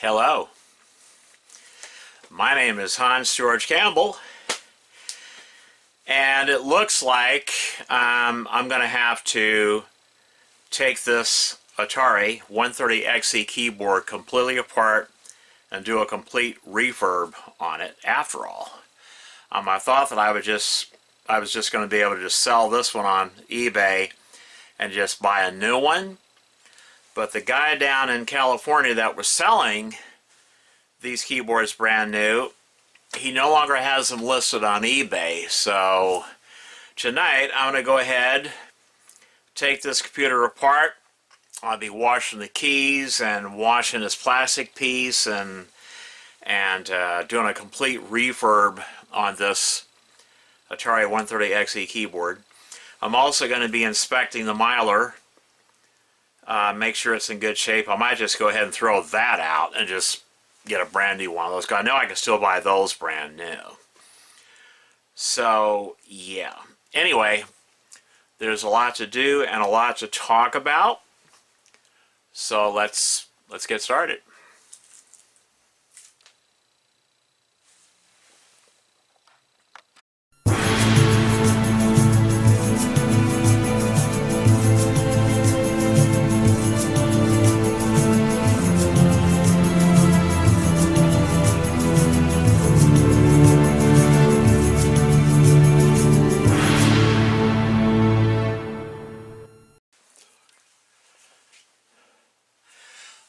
Hello, my name is Hans George Campbell, and it looks like I'm going to have to take this Atari 130XE keyboard completely apart and do a complete refurb on it after all. I thought that I was just going to be able to just sell this one on eBay and just buy a new one. But the guy down in California that was selling these keyboards brand new, he no longer has them listed on eBay. So tonight I'm going to go ahead, take this computer apart. I'll be washing the keys and washing this plastic piece and doing a complete refurb on this Atari 130XE keyboard. I'm also going to be inspecting the miler. Make sure it's in good shape. I might just go ahead and throw that out and just get a brand new one of those. I know I can still buy those brand new. So yeah. Anyway, there's a lot to do and a lot to talk about. So let's get started.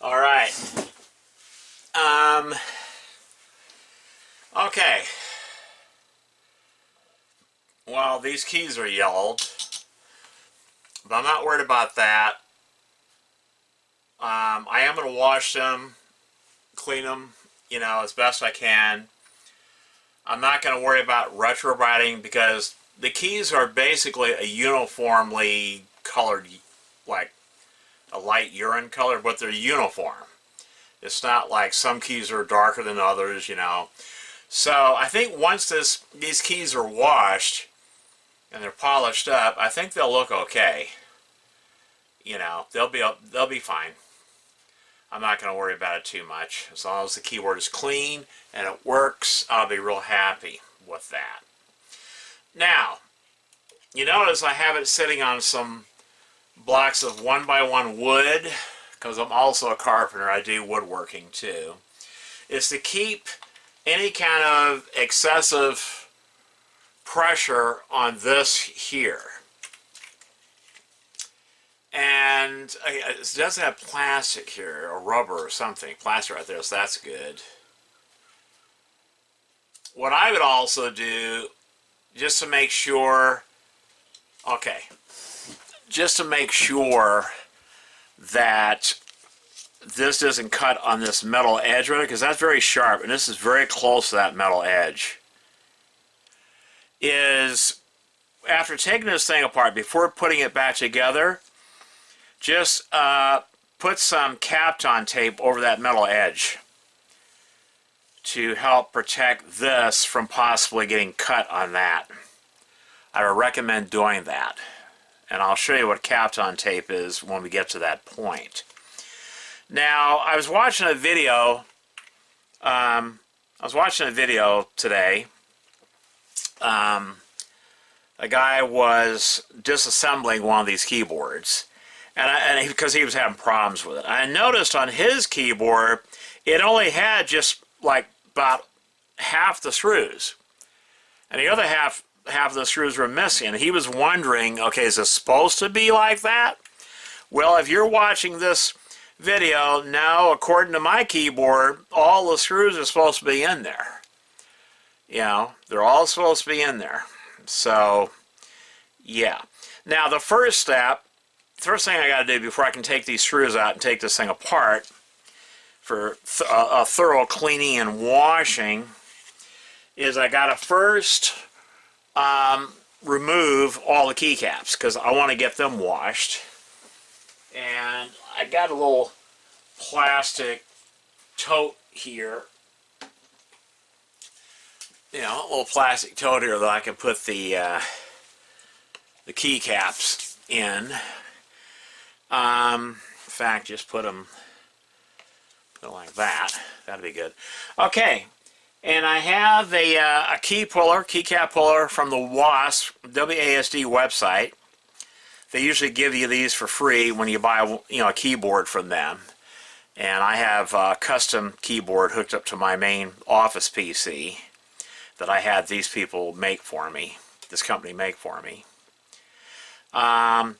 All right. Okay. Well, these keys are yellowed, but I'm not worried about that. I am going to wash them, clean them, as best I can. I'm not going to worry about retrowriting because the keys are basically a uniformly colored, like a light urine color, but they're uniform. It's not like some keys are darker than others, So I think once these keys are washed and they're polished up, I think they'll look okay. They'll be fine. I'm not going to worry about it too much. As long as the keyboard is clean and it works, I'll be real happy with that. Now, you notice I have it sitting on some blocks of 1x1 wood, because I'm also a carpenter. I do woodworking too. It's to keep any kind of excessive pressure on this here. And it does have plastic here, or rubber or something. Plastic right there, so that's good. What I would also do, just to make sure, just to make sure that this doesn't cut on this metal edge right, because that's very sharp, and this is very close to that metal edge, is after taking this thing apart, before putting it back together, just put some Kapton tape over that metal edge to help protect this from possibly getting cut on that. I would recommend doing that. And I'll show you what Kapton tape is when we get to that point. Now, I was watching a video today. A guy was disassembling one of these keyboards, and because he was having problems with it. I noticed on his keyboard, it only had just like about half the screws, and the other half of the screws were missing. And he was wondering, okay, is this supposed to be like that? Well, if you're watching this video now, according to my keyboard, all the screws are supposed to be in there. They're all supposed to be in there. So, yeah. Now, the first thing I got to do before I can take these screws out and take this thing apart for a thorough cleaning and washing is I got to first remove all the keycaps, because I want to get them washed. And I got a little plastic tote here, a little plastic tote here that I can put the keycaps in. In fact, just put them Go like that. That'd be good. Okay, and I have a key puller, keycap puller from the WASD website. They usually give you these for free when you buy, a keyboard from them. And I have a custom keyboard hooked up to my main office PC that I had these people make for me, this company make for me. I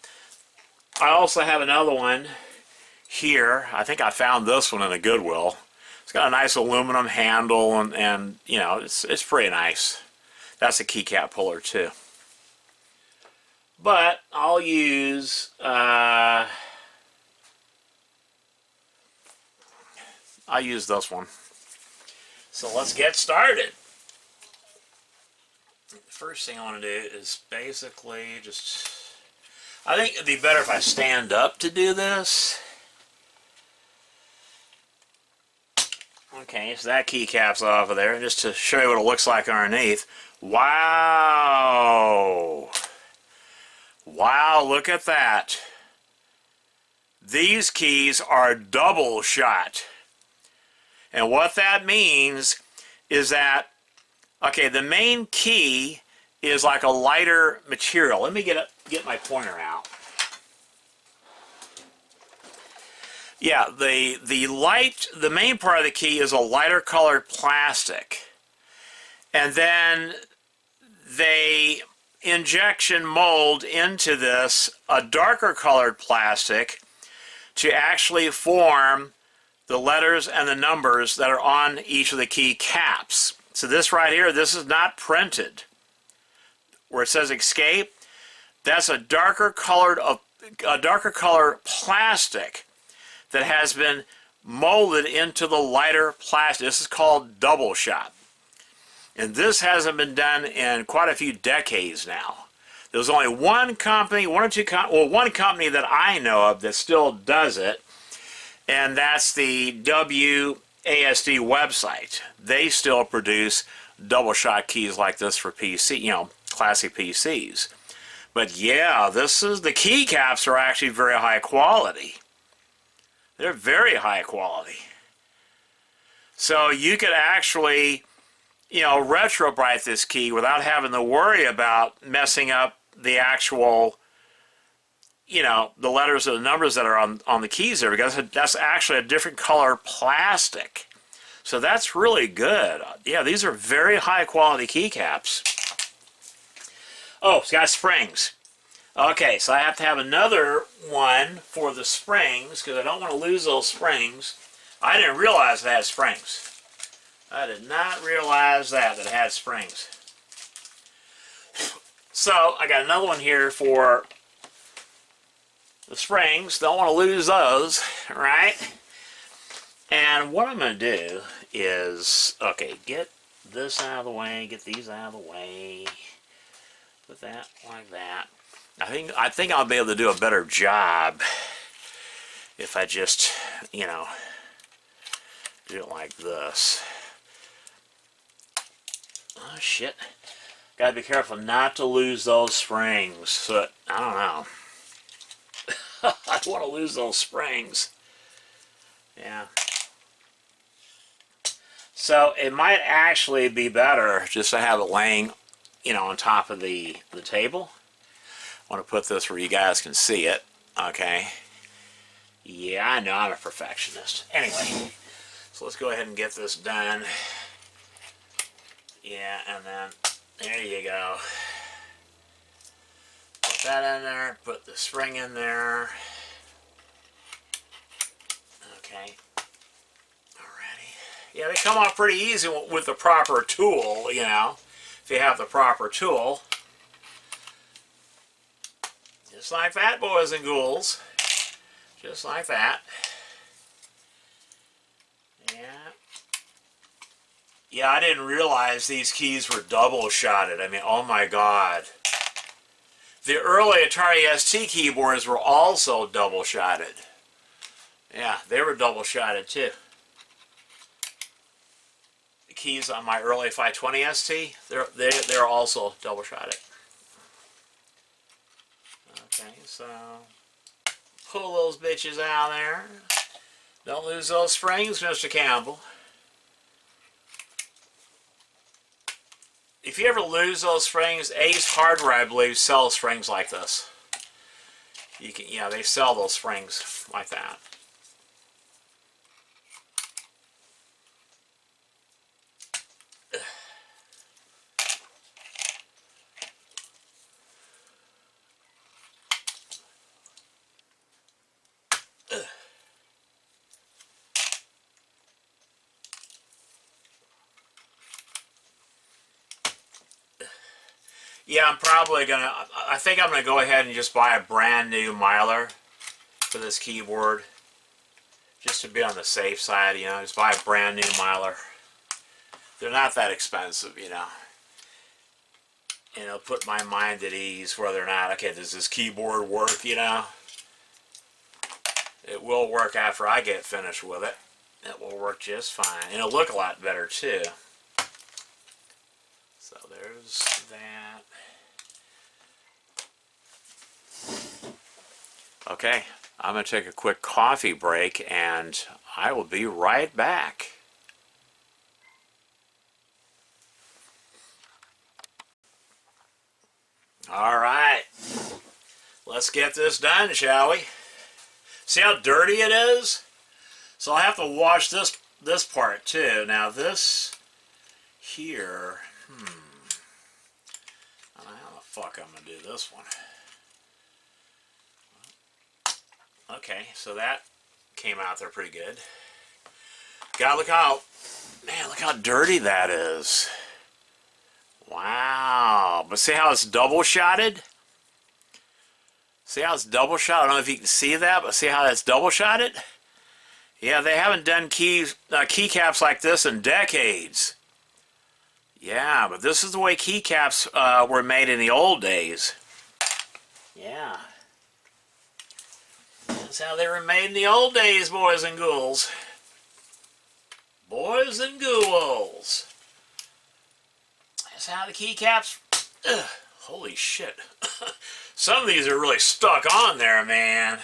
also have another one here. I think I found this one in a Goodwill. It's got a nice aluminum handle and it's pretty nice. That's a keycap puller too. But I'll use this one. So let's get started. The first thing I want to do is basically I think it'd be better if I stand up to do this. Okay, so that keycap's off of there, just to show you what it looks like underneath. Wow! Wow, look at that. These keys are double shot. And what that means is that, okay, the main key is like a lighter material. Let me get my pointer out. Yeah, the main part of the key is a lighter colored plastic. And then they injection mold into this a darker colored plastic to actually form the letters and the numbers that are on each of the key caps. So this right here, this is not printed. Where it says escape, that's a darker color plastic that has been molded into the lighter plastic. This is called double shot. And this hasn't been done in quite a few decades now. There's only one company, one company that I know of that still does it, and that's the WASD website. They still produce double shot keys like this for PC, classic PCs. But yeah, the keycaps are actually very high quality. They're very high quality. So you could actually, retrobrite this key without having to worry about messing up the actual, the letters or the numbers that are on the keys there, because that's actually a different color plastic. So that's really good. Yeah, these are very high quality keycaps. Oh, it's got springs. Okay, so I have to have another one for the springs because I don't want to lose those springs. I didn't realize it had springs. I did not realize that it had springs. So I got another one here for the springs. Don't want to lose those, right? And what I'm going to do is, okay, get this out of the way, get these out of the way, put that like that. I think I'll be able to do a better job if I just, do it like this. Oh, shit. Gotta be careful not to lose those springs. So, I don't know. I don't want to lose those springs. Yeah. So, it might actually be better just to have it laying, on top of the table. I want to put this where you guys can see it. Okay. Yeah, I know I'm a perfectionist. Anyway, so let's go ahead and get this done. Yeah, and then there you go. Put that in there, put the spring in there. Okay. Alrighty. Yeah, they come off pretty easy with the proper tool, if you have the proper tool. Just like that, boys and ghouls. Just like that. Yeah. Yeah, I didn't realize these keys were double-shotted. I mean, oh my God. The early Atari ST keyboards were also double-shotted. Yeah, they were double-shotted too. The keys on my early 520 ST, they're also double-shotted. Okay, so pull those bitches out there. Don't lose those springs, Mr. Campbell. If you ever lose those springs, Ace Hardware, I believe, sells springs like this. You can, yeah, they sell those springs like that. Yeah, I'm probably gonna, I think I'm gonna go ahead and just buy a brand new miler for this keyboard. Just to be on the safe side, you know, just buy a brand new miler. They're not that expensive, you know. And it'll put my mind at ease whether or not, okay, does this keyboard work, you know? It will work after I get finished with it. It will work just fine. And it'll look a lot better, too. So there's that. Okay, I'm going to take a quick coffee break, and I will be right back. All right, let's get this done, shall we? See how dirty it is? So I'll have to wash this part too. Now this here, I don't know how the fuck I'm gonna do this one. Okay, so that came out there pretty good. Gotta look out, man, look how dirty that is. Wow, but see how it's double shotted? See how it's double shot? I don't know if you can see that, but see how that's double shotted? Yeah, they haven't done keycaps like this in decades. Yeah, but this is the way keycaps were made in the old days. Yeah. That's how they were made in the old days, boys and ghouls. Boys and ghouls. That's how the keycaps... Ugh, holy shit. Some of these are really stuck on there, man.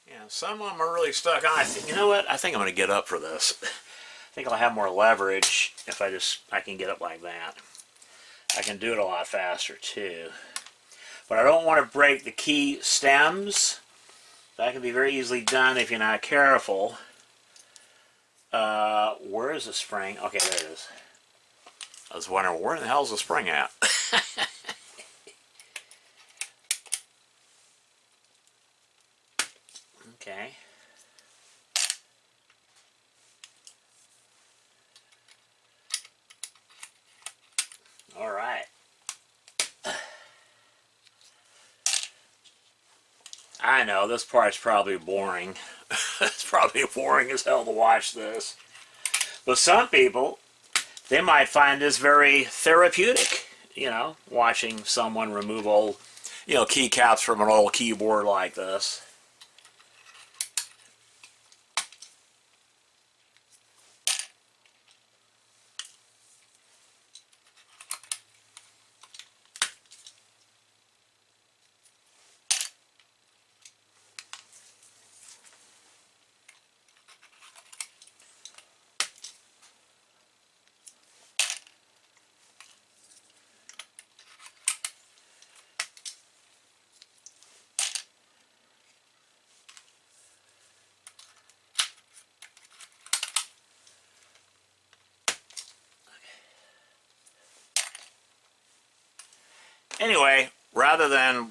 Yeah, some of them are really stuck on. I think, you know what? I think I'm going to get up for this. I think I'll have more leverage if I can get up like that. I can do it a lot faster too. But I don't want to break the key stems. That can be very easily done if you're not careful. Where is the spring? Okay, there it is. I was wondering, where the hell is the spring at? Okay. All right. I know, this part's probably boring. It's probably boring as hell to watch this. But some people, they might find this very therapeutic, you know, watching someone remove old, you know, keycaps from an old keyboard like this. Anyway, rather than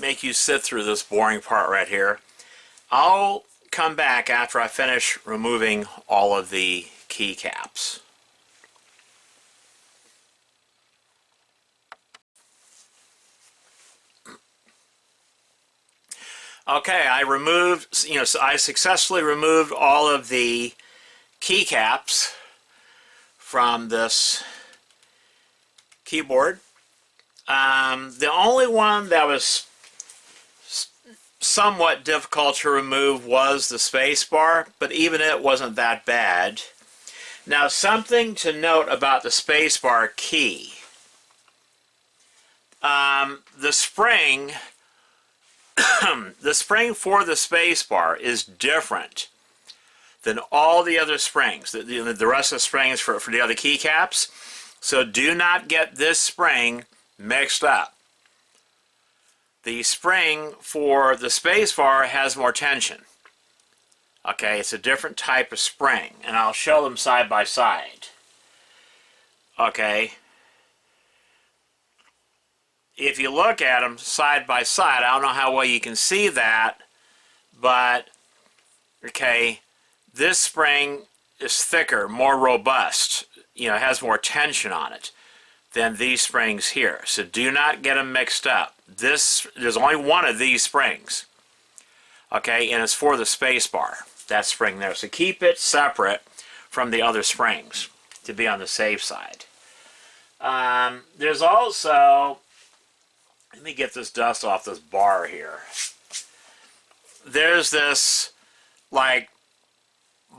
make you sit through this boring part right here, I'll come back after I finish removing all of the keycaps. Okay, I removed, you know, so I successfully removed all of the keycaps from this keyboard. The only one that was somewhat difficult to remove was the space bar, but even it wasn't that bad. Now, something to note about the space bar key. the spring, the spring for the space bar is different than all the other springs. The rest of the springs for the other keycaps. So do not get this spring mixed up. The spring for the space bar has more tension. Okay, it's a different type of spring, and I'll show them side by side. Okay. If you look at them side by side, I don't know how well you can see that, but, okay, this spring is thicker, more robust, you know, it has more tension on it than these springs here. So do not get them mixed up. There's only one of these springs, okay, and it's for the space bar, that spring there. So keep it separate from the other springs to be on the safe side. There's also, let me get this dust off this bar here. There's this, like,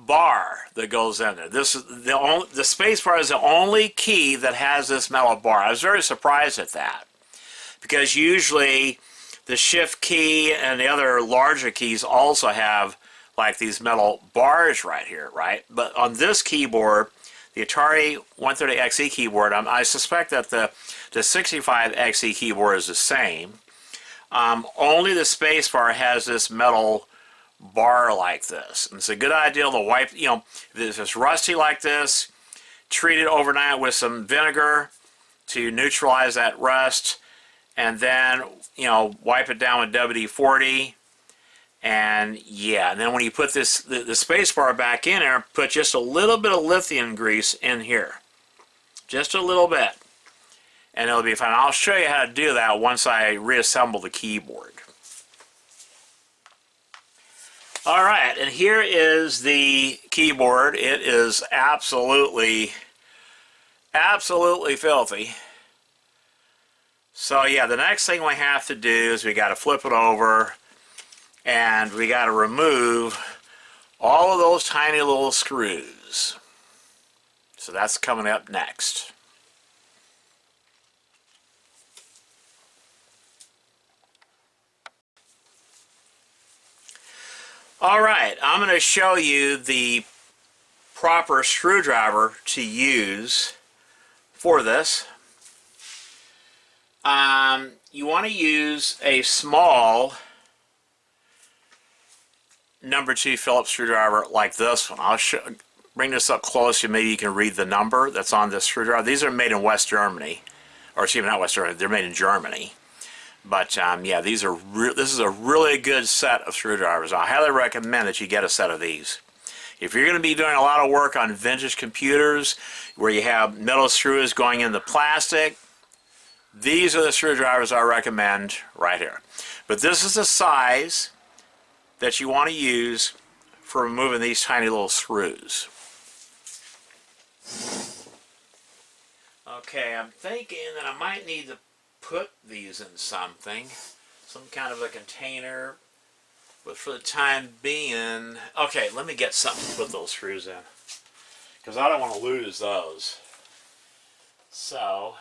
bar that goes in there. This is the space bar is the only key that has this metal bar. I was very surprised at that, because usually the shift key and the other larger keys also have like these metal bars right here, right? But on this keyboard, the Atari 130XE keyboard, I suspect that the 65XE keyboard is the same. Only the space bar has this metal bar like this. And it's a good idea to wipe, you know, if it's rusty like this, treat it overnight with some vinegar to neutralize that rust, and then, you know, wipe it down with WD-40. And yeah, and then when you put this the space bar back in there, put just a little bit of lithium grease in here. Just a little bit. And it'll be fine. I'll show you how to do that once I reassemble the keyboard. Alright, and here is the keyboard. It is absolutely filthy. So yeah, the next thing we have to do is we got to flip it over, and we got to remove all of those tiny little screws. So that's coming up next. Alright, I'm going to show you the proper screwdriver to use for this. You want to use a small number 2 Phillips screwdriver like this one. I'll bring this up close so maybe you can read the number that's on this screwdriver. These are made in West Germany, or excuse me, not West Germany, they're made in Germany. But yeah, this is a really good set of screwdrivers. I highly recommend that you get a set of these. If you're going to be doing a lot of work on vintage computers where you have metal screws going in the plastic, these are the screwdrivers I recommend right here. But this is the size that you want to use for removing these tiny little screws. Okay, I'm thinking that I might need to put these in something, some kind of a container, but for the time being, okay, let me get something to put those screws in, because I don't want to lose those. So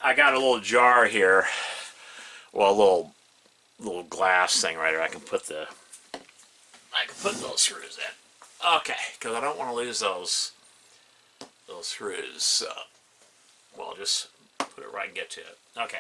I got a little jar here, well, a little glass thing right here. I can put those screws in. Okay, because I don't want to lose those screws. So, well, just put it right and get to it. Okay.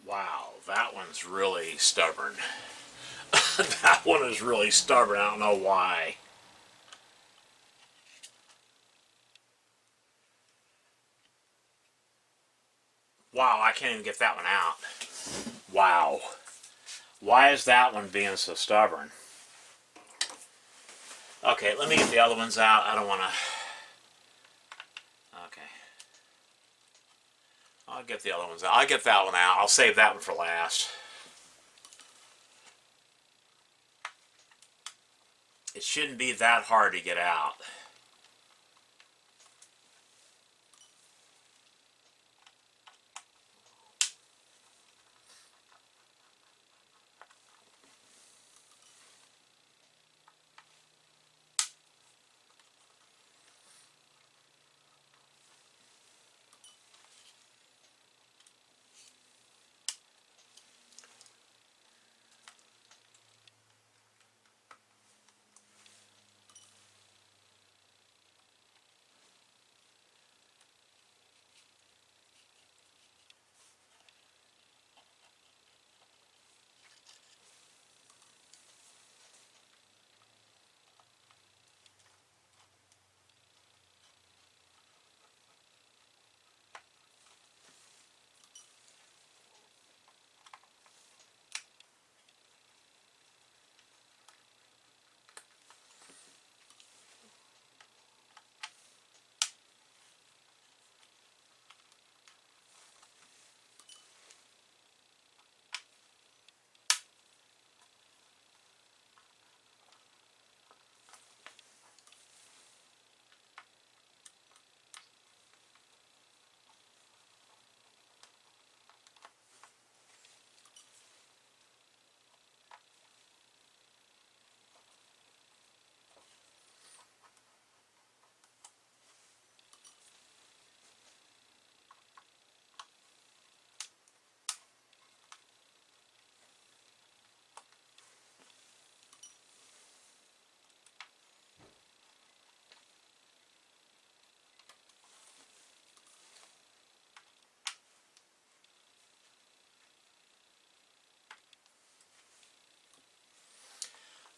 Wow, that one's really stubborn. That one is really stubborn. I don't know why. Wow, I can't even get that one out. Wow. Why is that one being so stubborn? Okay, let me get the other ones out. I don't want to... Okay. I'll get the other ones out. I'll get that one out. I'll save that one for last. It shouldn't be that hard to get out.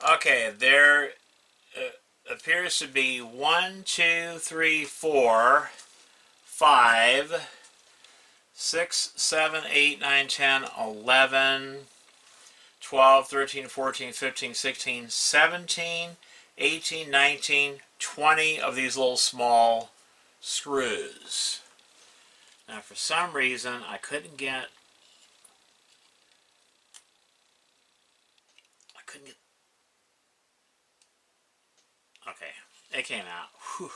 Okay, there appears to be 1, 2, 3, 4, 5, 6, 7, 8, 9, 10, 11, 12, 13, 14, 15, 16, 17, 18, 19, 20 of these little small screws. Now for some reason I couldn't get okay, it came out. Whew.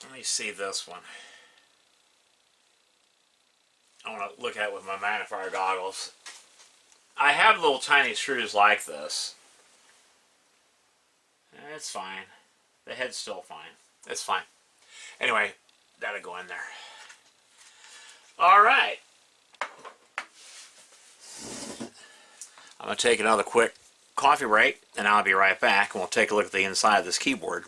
Let me see this one. I want to look at it with my magnifier goggles. I have little tiny screws like this. It's fine. The head's still fine. It's fine. Anyway, that'll go in there. Alright. I'm going to take another quick coffee break, and I'll be right back, and we'll take a look at the inside of this keyboard.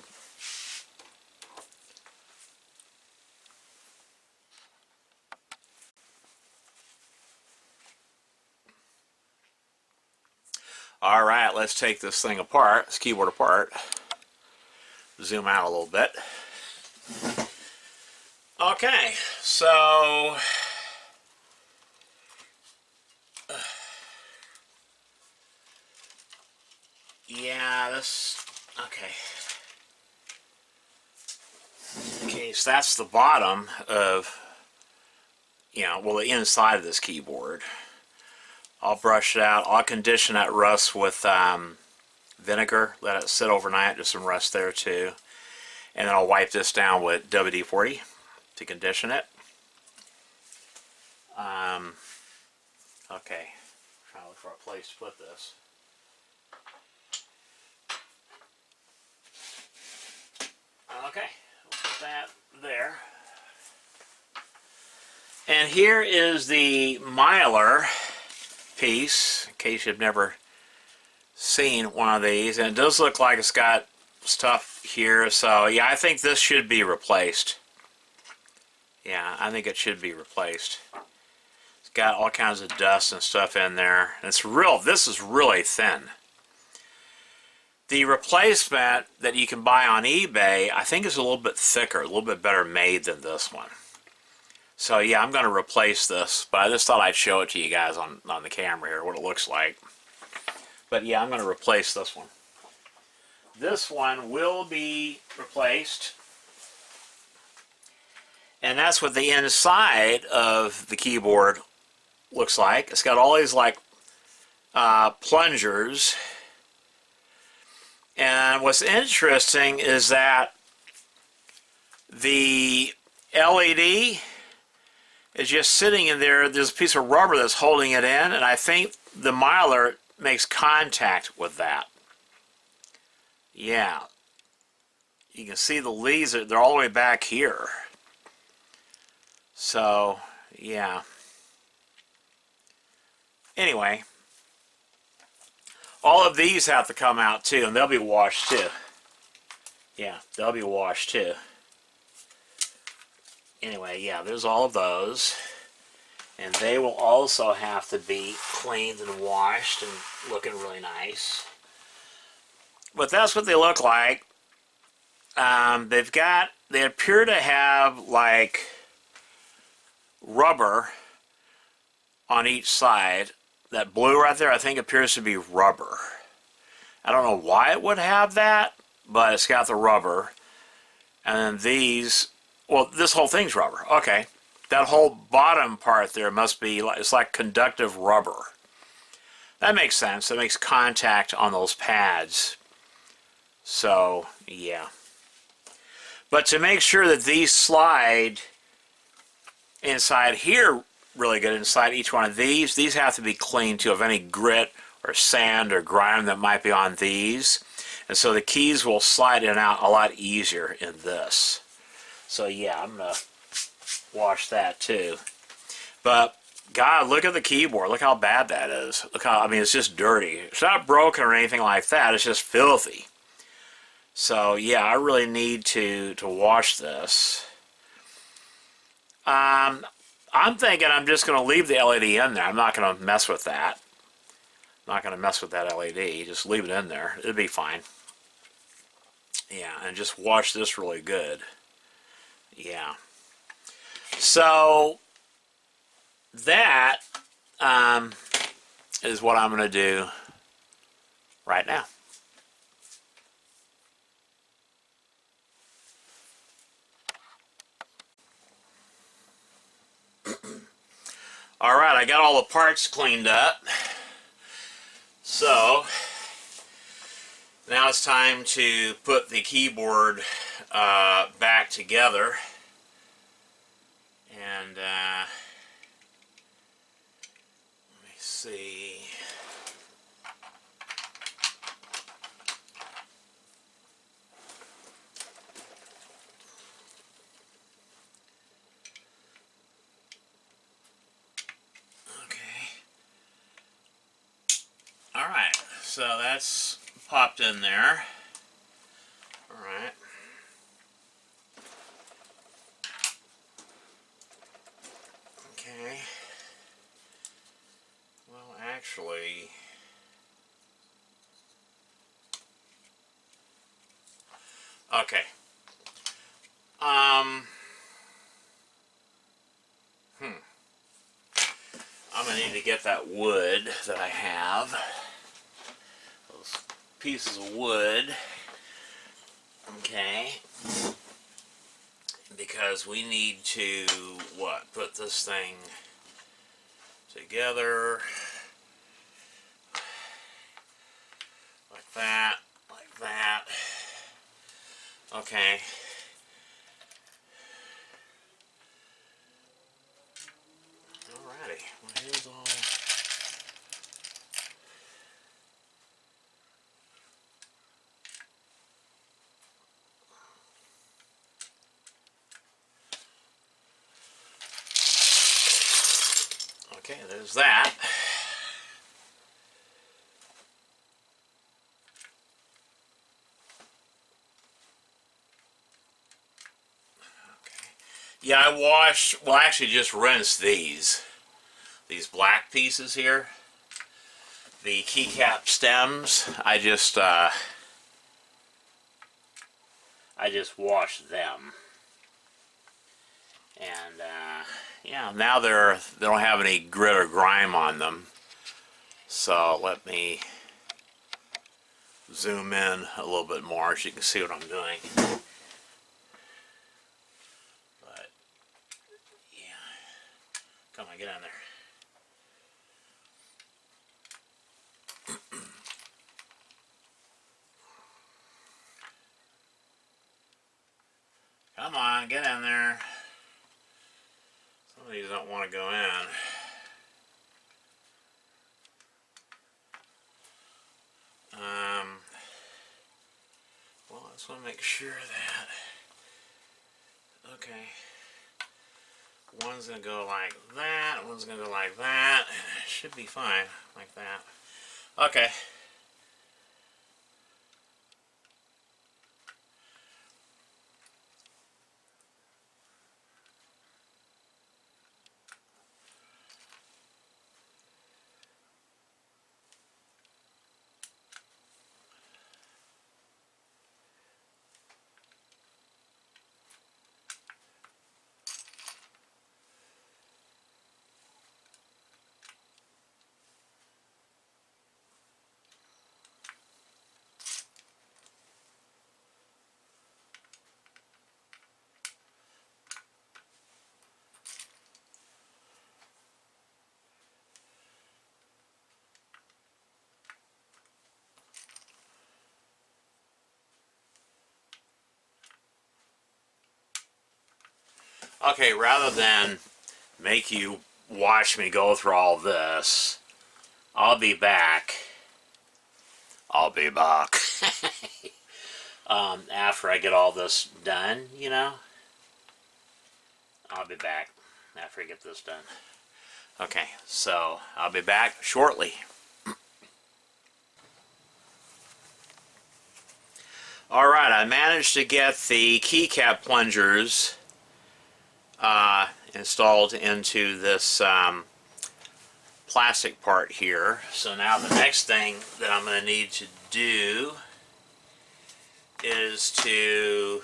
Alright, let's take this thing apart, this keyboard apart. Zoom out a little bit. Okay, so yeah, this, okay. Okay, so that's the bottom of, well, the inside of this keyboard. I'll brush it out. I'll condition that rust with vinegar. Let it sit overnight. There's some rust there too. And then I'll wipe this down with WD-40 to condition it. Okay, trying to look for a place to put this. Okay, we'll put that there. And here is the Mylar piece, in case you've never seen one of these. And it does look like it's got stuff here, so yeah, I think this should be replaced. Yeah, I think it should be replaced. It's got all kinds of dust and stuff in there. And this is really thin. The replacement that you can buy on eBay, I think is a little bit thicker, a little bit better made than this one. So yeah, I'm going to replace this, but I just thought I'd show it to you guys on the camera here, what it looks like. But yeah, I'm going to replace this one. This one will be replaced. And that's what the inside of the keyboard looks like. It's got all these like plungers. And what's interesting is that the LED is just sitting in there. There's a piece of rubber that's holding it in, and I think the miler makes contact with that. Yeah. You can see the leads, they're all the way back here. So, yeah. Anyway, all of these have to come out too, and they'll be washed too. Yeah, they'll be washed too. Anyway, yeah, there's all of those. And they will also have to be cleaned and washed and looking really nice. But that's what they look like. They appear to have like rubber on each side. That blue right there, I think, appears to be rubber. I don't know why it would have that, but it's got the rubber. And then these, well, this whole thing's rubber. Okay. That whole bottom part there must be, it's like conductive rubber. That makes sense. It makes contact on those pads. So, yeah. But to make sure that these slide inside here really good, inside each one of these have to be cleaned too of any grit or sand or grime that might be on these. And so the keys will slide in and out a lot easier in this. So yeah, I'm going to wash that too. But God, look at the keyboard. Look how bad that is. Look how, I mean, it's just dirty. It's not broken or anything like that. It's just filthy. So yeah, I really need to wash this. I'm thinking I'm just going to leave the LED in there. I'm not going to mess with that. I'm not going to mess with that LED. Just leave it in there. It'll be fine. Yeah, and just wash this really good. Yeah. So that is what I'm going to do right now. All right, I got all the parts cleaned up. So now it's time to put the keyboard back together. And let me see. Alright, so that's popped in there. Alright. Okay. Well, actually, okay. I'm going to need to get that wood that I have. Those pieces of wood. Okay. Because we need to, what, put this thing together. Like that. Like that. Okay. Alrighty. Well, here's all. Okay, there's that. Yeah, I washed, well, I actually just rinsed these black pieces here. The keycap stems, I just washed them. And yeah, now they don't have any grit or grime on them. So let me zoom in a little bit more so you can see what I'm doing. But yeah, come on, get in there. Come on, get in there. Some of these don't want to go in. Well, I just want to make sure that, okay, one's going to go like that, one's going to go like that. It should be fine, like that. Okay. Okay, rather than make you watch me go through all this, I'll be back. I'll be back. After I get all this done, you know. I'll be back after I get this done. Okay, so I'll be back shortly. Alright, I managed to get the keycap plungers installed into this plastic part here. So now the next thing that I'm going to need to do is to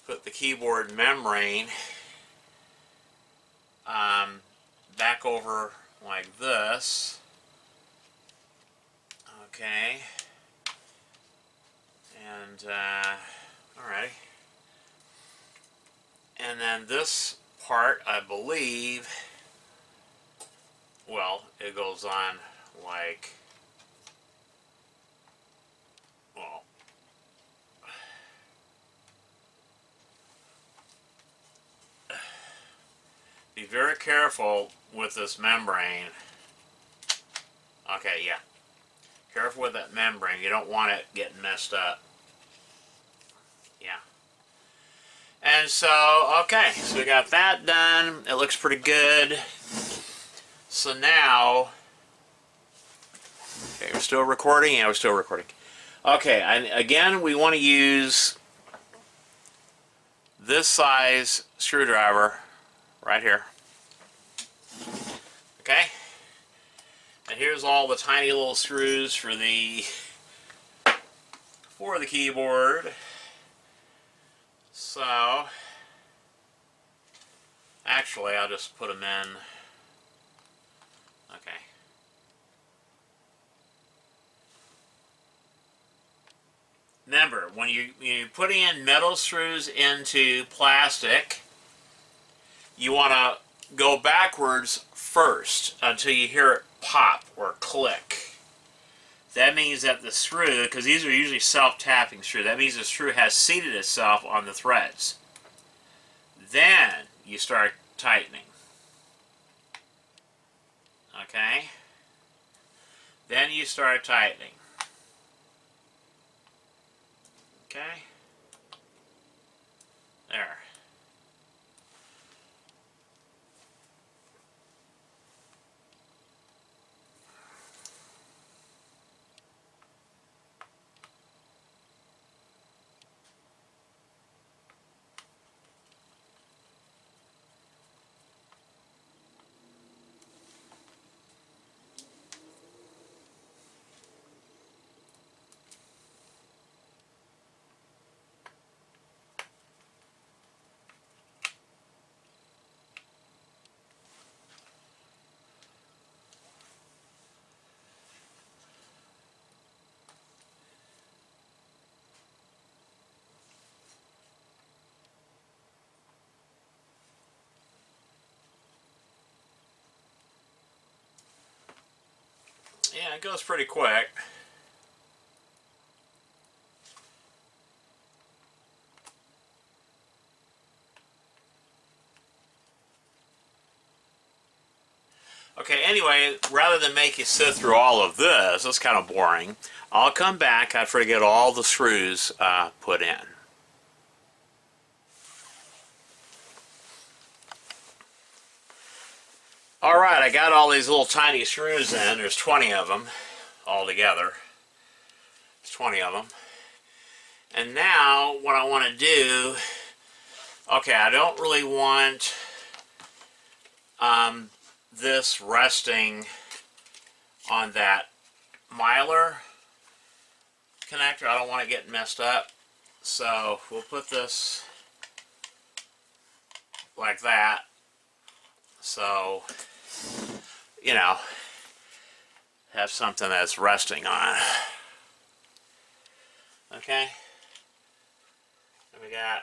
put the keyboard membrane back over like this. Okay. And alright. And then this part, I believe, well, it goes on like, well, be very careful with this membrane. Okay, yeah. Careful with that membrane. You don't want it getting messed up. Yeah. And so, okay, so we got that done. It looks pretty good. So now, okay, we're still recording? Yeah, we're still recording. Okay, and again, we want to use this size screwdriver right here. Okay? And here's all the tiny little screws for the keyboard. So, actually, I'll just put them in. Okay. Remember, when you're putting in metal screws into plastic, you want to go backwards first until you hear it pop or click. That means that the screw, because these are usually self-tapping screws, that means the screw has seated itself on the threads. Then you start tightening. Okay? Then you start tightening. Okay? There. it goes pretty quick. Okay, anyway, rather than make you sit through all of this, it's kind of boring. I'll come back after I get all the screws put in. Alright, I got all these little tiny screws in. There's 20 of them altogether. There's 20 of them. And now, what I want to do... Okay, I don't really want this resting on that mylar connector. I don't want it getting messed up. So, we'll put this like that. So, you know, have something that's resting on. Okay? And we got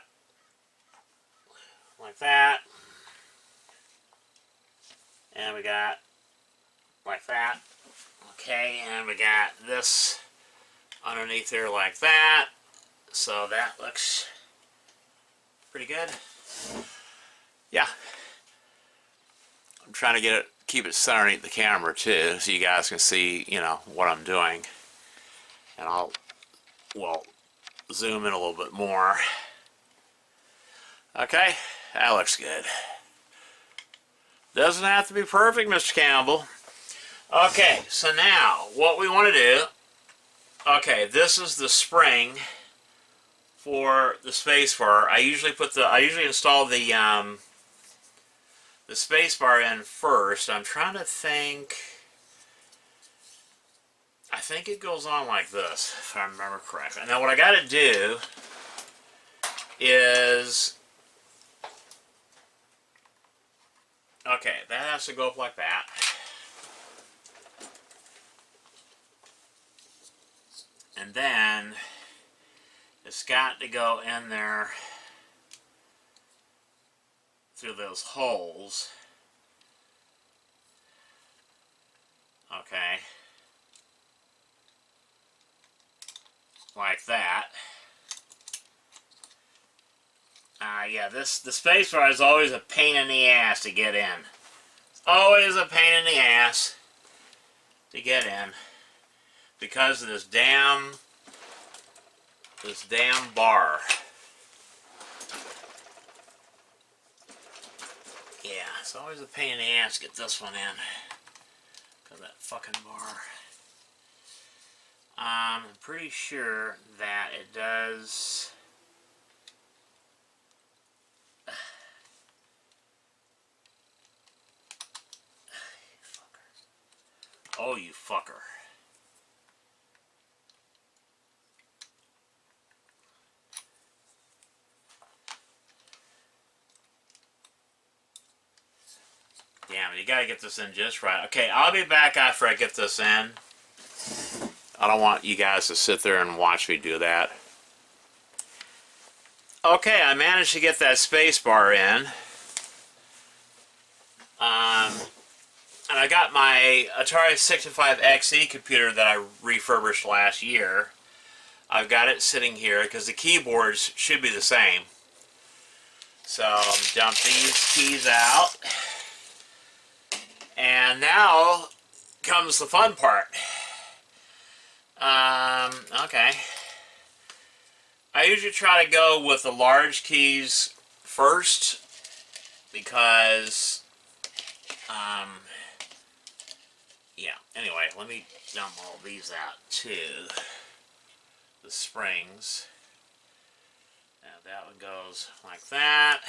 like that. And we got like that. Okay, and we got this underneath there like that. So that looks pretty good. Yeah. I'm trying to get it, keep it centered underneath the camera too, so you guys can see, you know, what I'm doing. And we'll zoom in a little bit more. Okay, that looks good. Doesn't have to be perfect, Mr. Campbell. Okay, so now what we want to do. Okay, this is the spring for the space bar. I usually install the space bar in first. I'm trying to think. I think it goes on like this, if I remember correctly. Now what I got to do is, okay, that has to go up like that. And then it's got to go in there through those holes. Okay. Like that. Yeah, the space bar is always a pain in the ass to get in. It's always a pain in the ass to get in because of this damn bar. Yeah, it's always a pain in the ass to get this one in because of that fucking bar. I'm pretty sure that it does. Oh, you fucker. Damn it, you gotta get this in just right. Okay, I'll be back after I get this in. I don't want you guys to sit there and watch me do that. Okay, I managed to get that space bar in. And I got my Atari 65XE computer that I refurbished last year. I've got it sitting here because the keyboards should be the same. So dump these keys out. And now comes the fun part. Okay. I usually try to go with the large keys first because, yeah. Anyway, let me dump all these out too. The springs. Now that one goes like that.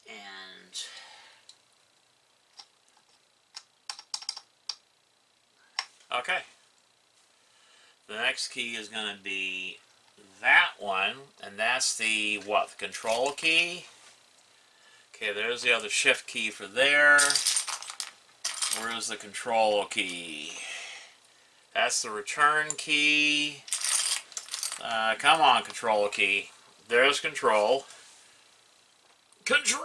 And okay. The next key is going to be that one, and that's the, what, the control key? Okay, there's the other shift key for there. Where's the control key? That's the return key. Come on, control key. There's control. Control!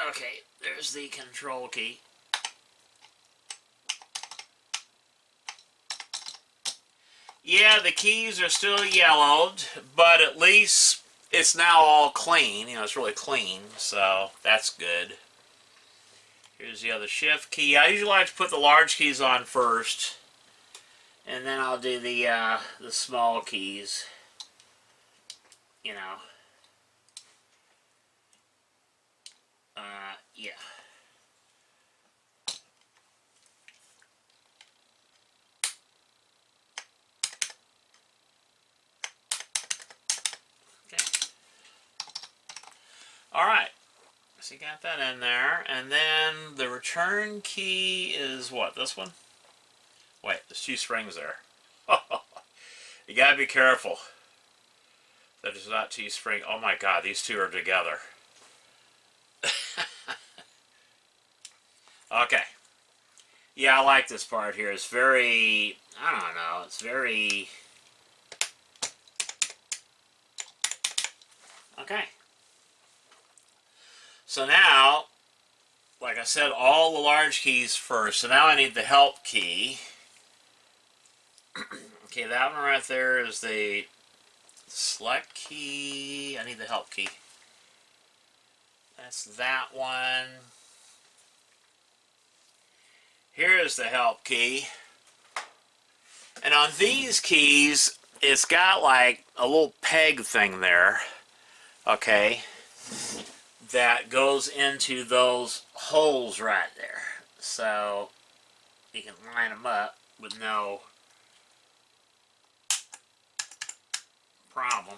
Okay, there's the control key. Yeah, the keys are still yellowed, but at least it's now all clean. You know, it's really clean, so that's good. Here's the other shift key. I usually like to put the large keys on first, and then I'll do the small keys. You know. Yeah. Okay. All right. So you got that in there, and then the return key is what? This one? Wait, there's two springs there. You gotta be careful that there's not two springs. Oh my God, these two are together. Okay. Yeah, I like this part here. It's very, I don't know, it's very... Okay. So now, like I said, all the large keys first. So now I need the help key. Okay, that one right there is the select key. I need the help key. That's that one. Here is the help key. And on these keys, it's got like a little peg thing there, okay, that goes into those holes right there. So you can line them up with no problem.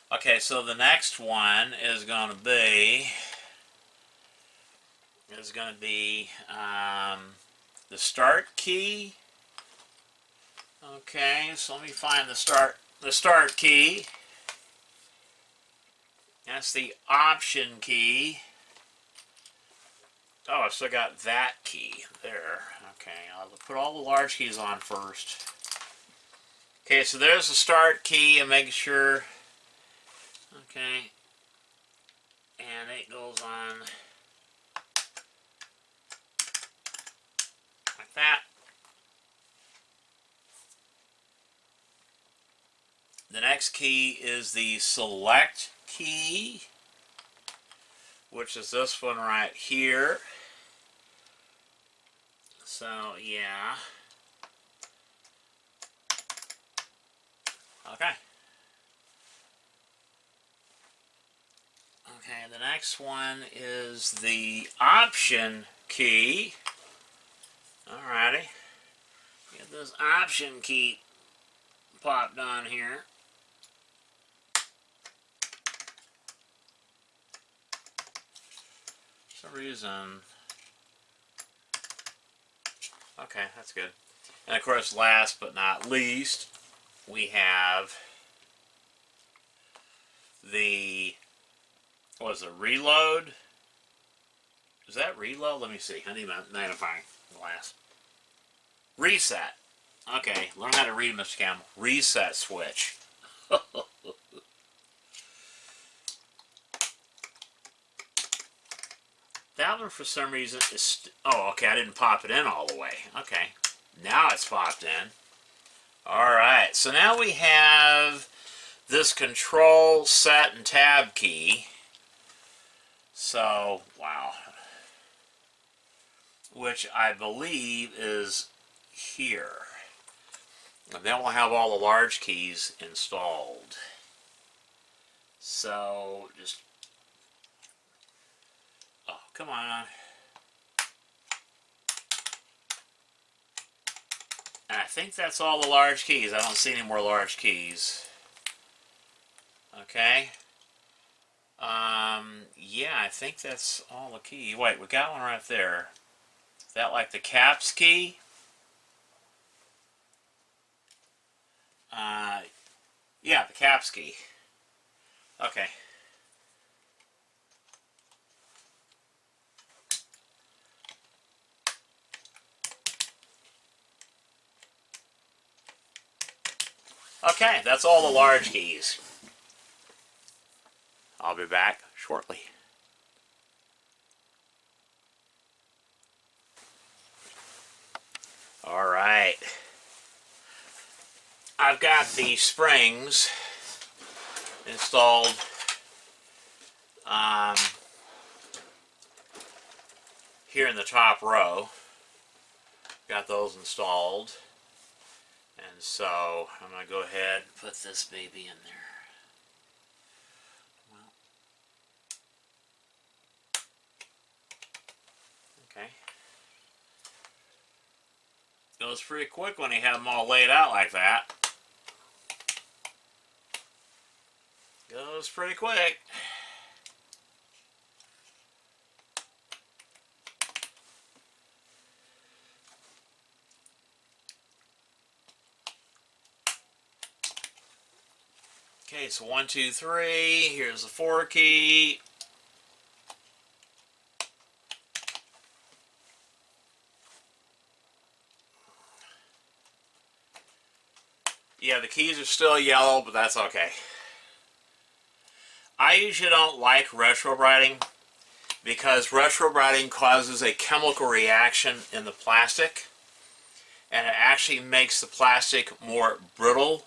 Okay, so the next one is going to be the start key. Okay, so let me find the start key. That's the option key. Oh, I still got that key there. Okay, I'll put all the large keys on first. Okay, so there's the start key. I'm making sure. Okay, and it goes on like that. The next key is the select key, which is this one right here. So, yeah. Okay. Okay, the next one is the option key. Alrighty. Get this option key popped on here. For some reason. Okay, that's good. And of course, last but not least, we have the, what is it, reload? Is that reload? Let me see. I need my magnifying glass. Reset. Okay, learn how to read, Mr. Campbell. Reset switch. That one, for some reason, is... Oh, okay, I didn't pop it in all the way. Okay, now it's popped in. Alright, so now we have this control, set, and tab key. So, wow. Which I believe is here. And then we'll have all the large keys installed. So, just... Oh, come on. And I think that's all the large keys. I don't see any more large keys. Okay. Yeah, I think that's all the key. Wait, we got one right there. Is that like the caps key? Yeah, the caps key. Okay. Okay, that's all the large keys. I'll be back shortly. All right. I've got the springs installed here in the top row. Got those installed. And so I'm going to go ahead and put this baby in there. Okay. Goes pretty quick when you have them all laid out like that. Goes pretty quick. Okay, so 1, 2, 3. Here's the 4 key. Yeah, the keys are still yellow, but that's okay. I usually don't like retrobrighting because retrobrighting causes a chemical reaction in the plastic, and it actually makes the plastic more brittle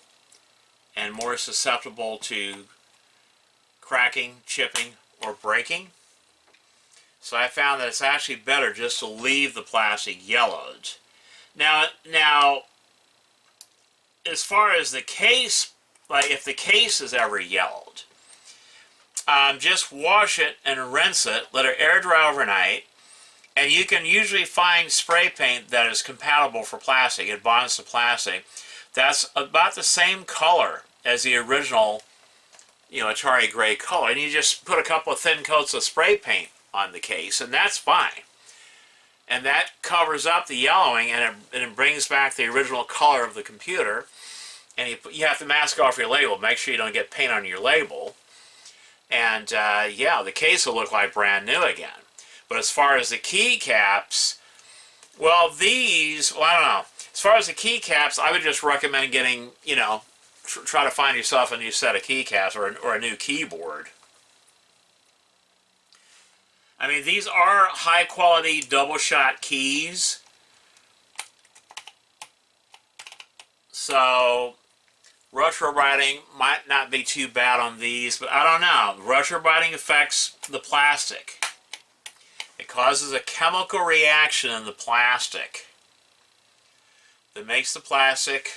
and more susceptible to cracking, chipping, or breaking. So I found that it's actually better just to leave the plastic yellowed. Now, as far as the case, like if the case is ever yellowed, just wash it and rinse it, let it air dry overnight, and you can usually find spray paint that is compatible for plastic. It bonds to plastic. That's about the same color as the original, Atari gray color, and you just put a couple of thin coats of spray paint on the case, and that's fine. And that covers up the yellowing, and it brings back the original color of the computer. And you have to mask off your label. Make sure you don't get paint on your label. And yeah, the case will look like brand new again. But as far as the keycaps, well, I don't know. As far as the keycaps, I would just recommend getting, try to find yourself a new set of keycaps or a new keyboard. I mean, these are high-quality double-shot keys. So retrobrighting might not be too bad on these, but I don't know. Retrobrighting affects the plastic. It causes a chemical reaction in the plastic that makes the plastic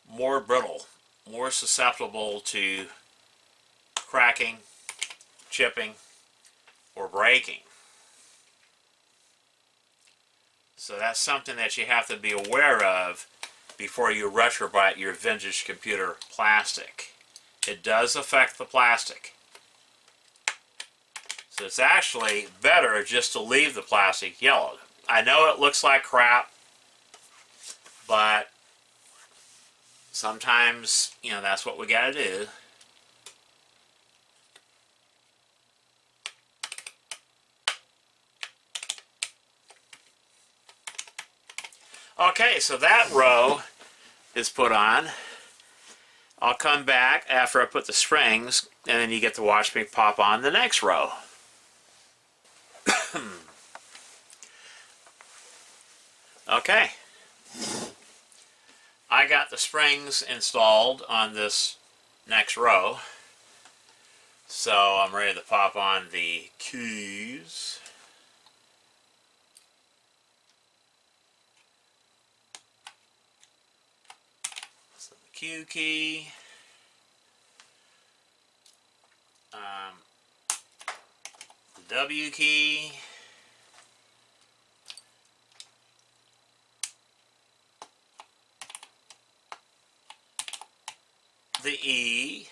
more brittle, more susceptible to cracking, chipping, or breaking. So that's something that you have to be aware of before you retrobright your vintage computer plastic. It does affect the plastic. So it's actually better just to leave the plastic yellowed. I know it looks like crap, but sometimes, that's what we gotta do. Okay, so that row is put on. I'll come back after I put the springs, and then you get to watch me pop on the next row. Okay. I got the springs installed on this next row. So I'm ready to pop on the keys. So the Q key. The W key. The E.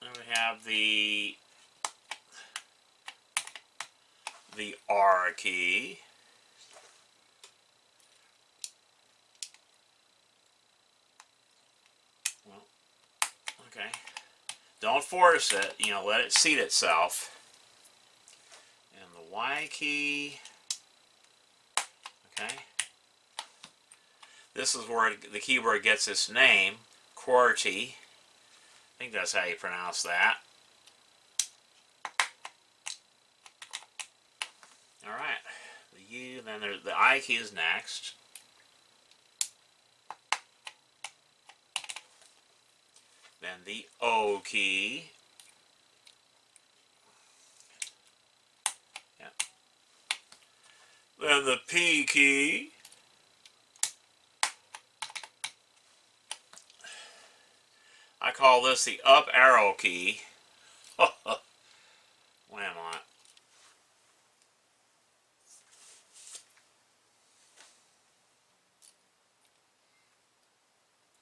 And we have the R key. Well, okay. Don't force it, let it seat itself. And the Y key. Okay. This is where the keyboard gets its name, QWERTY. I think that's how you pronounce that. Alright, the U, And then there's the I key is next. Then the O key. Yeah. Then the P key. I call this the up arrow key. Wham on it.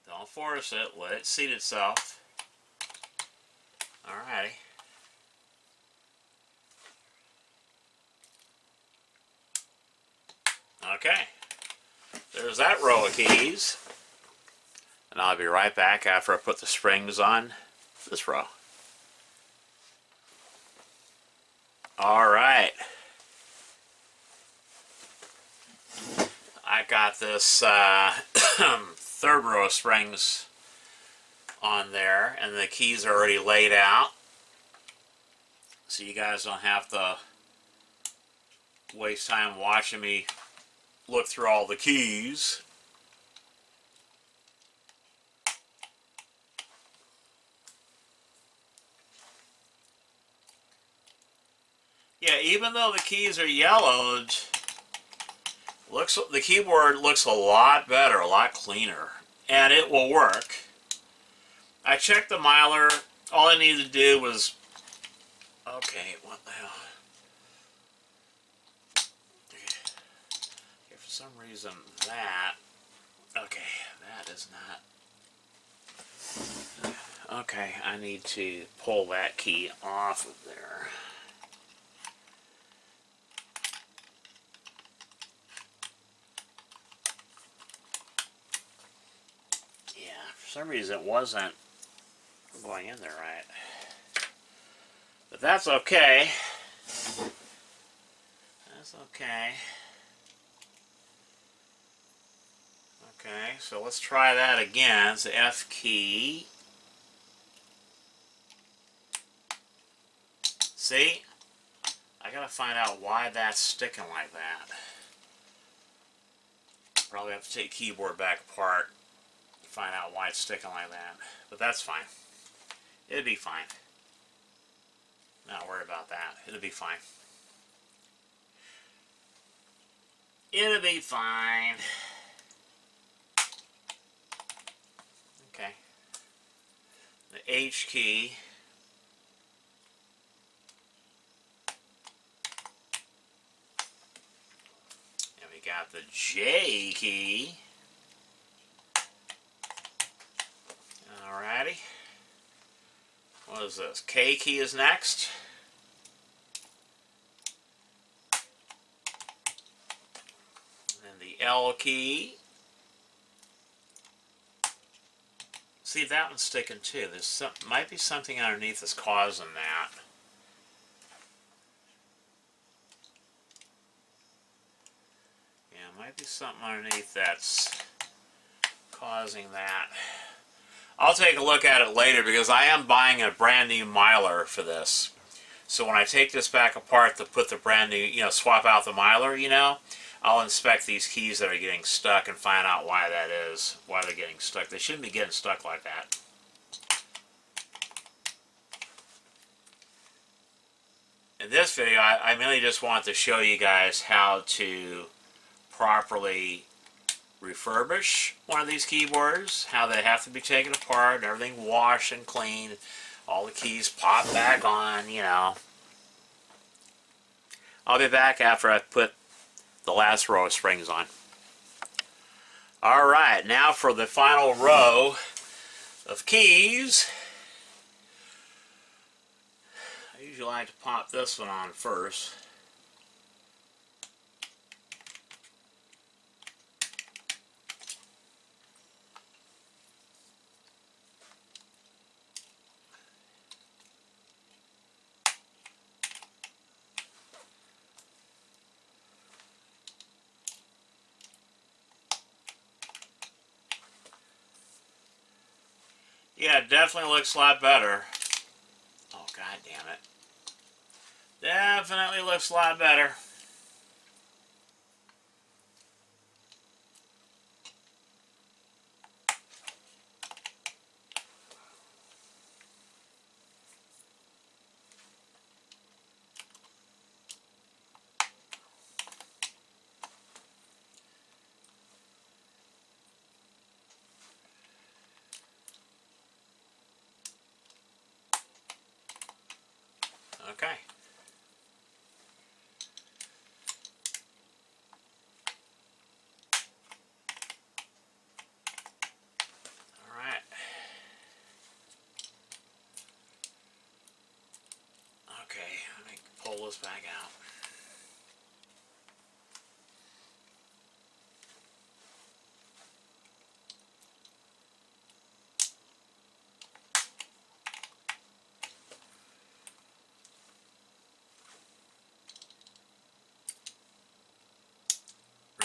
Don't force it. Let it seat itself. Alrighty. Okay. There's that row of keys. And I'll be right back after I put the springs on this row. Alright. I got this third row of springs on there, and the keys are already laid out. So you guys don't have to waste time watching me look through all the keys. Yeah, even though the keys are yellowed, the keyboard looks a lot better, a lot cleaner, and it will work. I checked the miler. All I needed to do was, okay, what the hell? Okay, for some reason that, okay, that is not, okay, I need to pull that key off of there. For some reason it wasn't going in there right. But that's okay. That's okay. Okay, so let's try that again. It's the F key. See? I gotta find out why that's sticking like that. Probably have to take keyboard back apart. Find out why it's sticking like that, but that's fine. It'll be fine. Not worry about that. It'll be fine. It'll be fine. Okay. The H key. And we got the J key. Alrighty. What is this? K key is next. And the L key. See, that one's sticking too. There's might be something underneath that's causing that. Yeah, might be something underneath that's causing that. I'll take a look at it later because I am buying a brand new miler for this. So when I take this back apart to put the brand new, swap out the miler, I'll inspect these keys that are getting stuck and find out why that is, why they're getting stuck. They shouldn't be getting stuck like that. In this video, I mainly just want to show you guys how to properly refurbish one of these keyboards, how they have to be taken apart, everything washed and cleaned, all the keys pop back on, I'll be back after I've put the last row of springs on. Alright, now for the final row of keys. I usually like to pop this one on first. Yeah, it definitely looks a lot better. Oh, god damn it. Definitely looks a lot better. Okay. All right. Okay, let me pull this back out.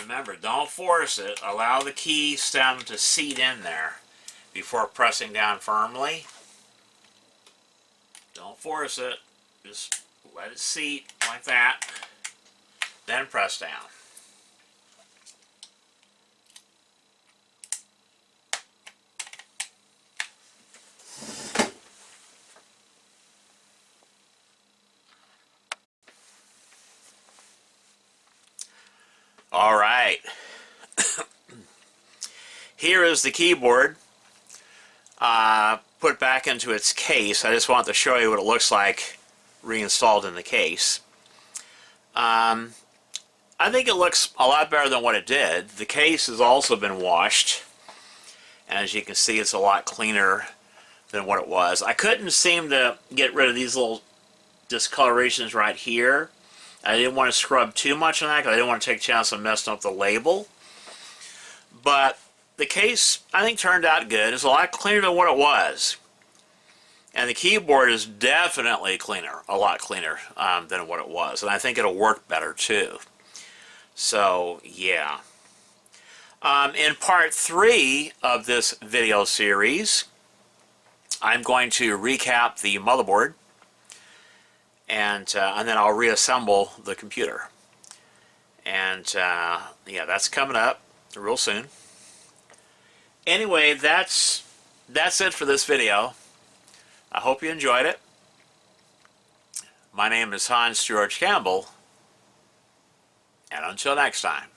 Remember, don't force it. Allow the key stem to seat in there before pressing down firmly. Don't force it. Just let it seat like that. Then press down. All right. Here is the keyboard put back into its case. I just want to show you what it looks like reinstalled in the case. I think it looks a lot better than what it did. The case has also been washed. And as you can see, it's a lot cleaner than what it was. I couldn't seem to get rid of these little discolorations right here. I didn't want to scrub too much on that because I didn't want to take a chance of messing up the label. But the case, I think, turned out good. It's a lot cleaner than what it was. And the keyboard is definitely cleaner, a lot cleaner than what it was. And I think it'll work better too. So, yeah. In part 3 of this video series, I'm going to recap the motherboard, and then I'll reassemble the computer. And yeah, that's coming up real soon. Anyway, that's it for this video. I hope you enjoyed it. My name is Hans George Campbell, and until next time.